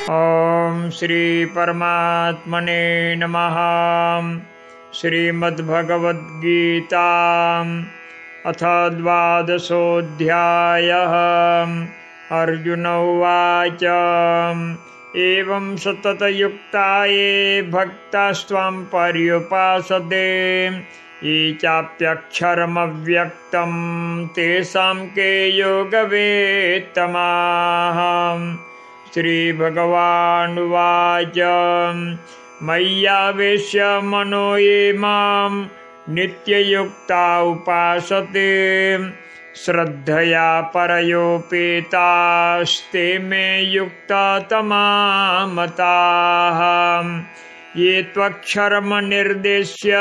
ओम श्री परमात्मने नमः। श्रीमद्भगवद्गीता अथ 12. अर्जुन उवाच एवं सततयुक्ता ये भक्तास्त्वां पर्युपासते ये चाप्यक्षरमव्यक्तं तेषां के योगवेत्तमाः। श्रीभगवानुवाच मय्यावेश्य मनो ये मां नित्ययुक्ता उपासते श्रद्धया परयोपेतास्ते मे युक्ततमा मताः। ये त्वक्षरमनिर्देश्य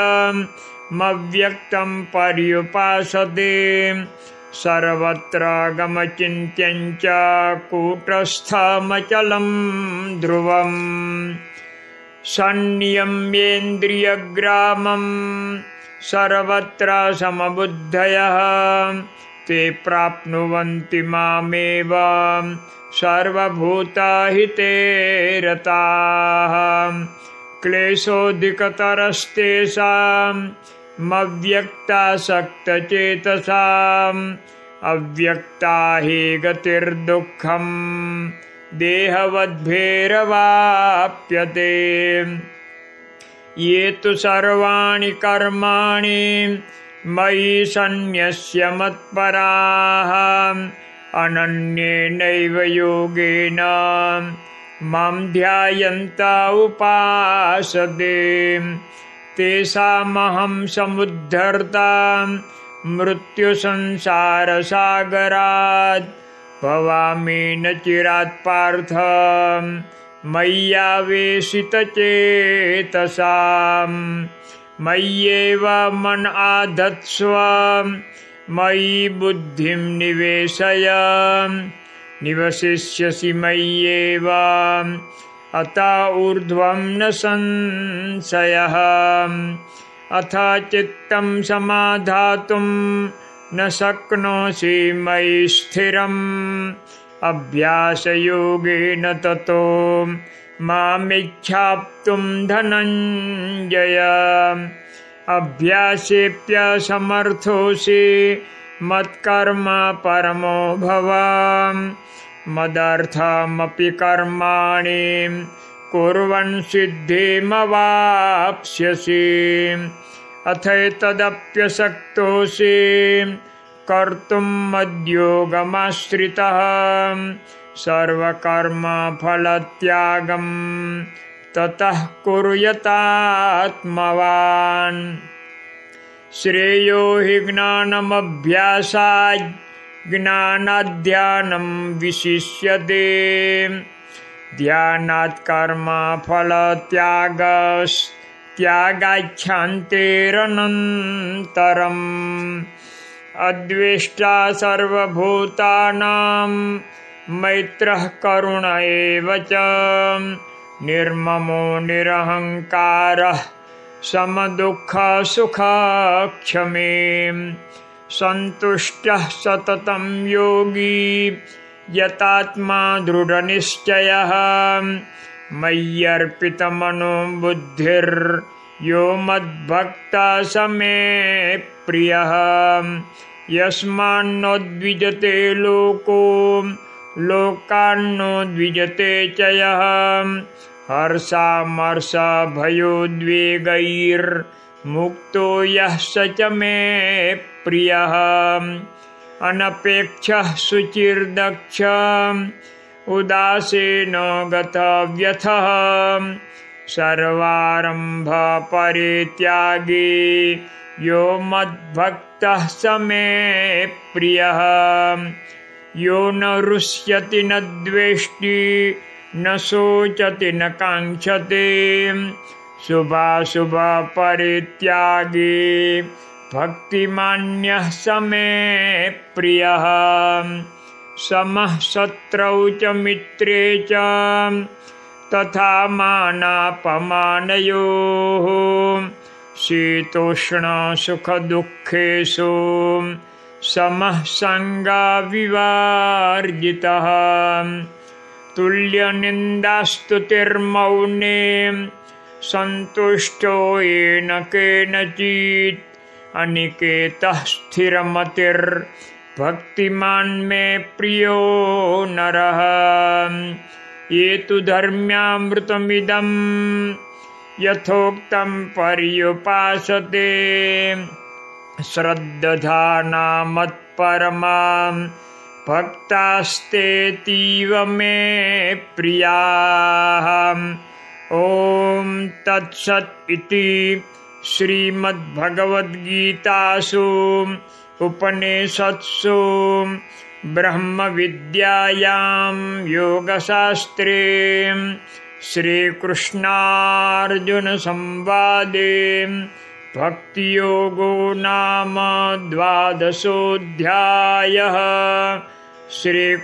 मव्यक्तं पर्युपासते सर्वत्र गमचिन्त्यं च कूटस्थमचलं ध्रुवम् संयम्येन्द्रियग्रामं सर्वत्र समबुद्धयः ते प्राप्नुवन्ति मामेव सर्वभूतहिते रताः। क्लेशोऽधिकतरस्तेषां मव्यक्तासक्तचेतसाम् अव्यक्ता हि गतिर्दुःखं देहवद्भिरवाप्यते। ये तु सर्वाणि कर्माणि मयि सन्न्यस्य मत्पराः अनन्येनैव योगेन मां ध्यायन्त उपासते तेषामहं समुद्धर्ता मृत्युसंसारसागरात् भवामि न चिरात् पार्थ मय्यावेशितचेतसां। मय्येव मन आधत्स्व मयि बुद्धिं निवेशय निवसिष्यसि मय्येव अत ऊर्ध्वं न संशयः। अथ चित्तं समाधातुं न शक्नोषि मयि स्थिरम् अभ्यासयोगेन ततो मामिच्छाप्तुं धनञ्जय। अभ्यासेऽप्यसमर्थोऽसि मत्कर्म परमो भव मदर्थमपि कर्माणि कुर्वन् सिद्धिमवाप्स्यसि। अथैतदप्यशक्तोऽसि कर्तुं मद्योगमाश्रितः सर्वकर्मफलत्यागं ततः कुरु यतात्मवान्। श्रेयो हि ज्ञानमभ्यासात् ज्ञानाद्ध्यानं विशिष्यते ध्यानात् कर्मफलत्यागाच्छान्तेरनन्तरम्। अद्वेष्टा सर्वभूतानां मैत्रः करुण एव च निर्ममो निरहङ्कारः समदुःखसुखक्षमे सन्तुष्टः सततं योगी यतात्मा दृढनिश्चयः मय्यर्पितमनो बुद्धिर्यो मद्भक्तः स मे प्रियः। यस्मान्नो द्विजते लोको लोकान्नो द्विजते च यः हर्षामर्षभयोद्वेगैर्मुक्तो यः स च मे प्रियः। अनपेक्षः शुचिर्दक्षः उदासीनो गतव्यथः सर्वारम्भ परित्यागी यो मद्भक्तः स मे प्रियः। यो न रुष्यति न द्वेष्टि न शोचति न काङ्क्षते शुभाशुभपरित्यागी भक्तिमान्यः स मे प्रियः। समः शत्रौ च मित्रे च तथा मानापमानयोः शीतोष्णसुखदुःखेषु समः सङ्गविवर्जितः। तुल्यनिन्दास्तुतिर्मौने सन्तुष्टो येन केनचित् अनिकेतः स्थिरमतिर्भक्तिमान् मे प्रियो नरः। ये तु धर्म्यामृतमिदं यथोक्तं पर्युपासते श्रद्धाना मत्परमां भक्तास्तेतीव मे प्रियाः। ॐ तत्सत् इति श्रीमद्भगवद्गीतासु उपनिषत्सु ब्रह्मविद्यायां योगशास्त्रे श्रीकृष्णार्जुनसंवादे भक्तियोगो नाम 12 श्रीकृष्णार्पणमस्तु।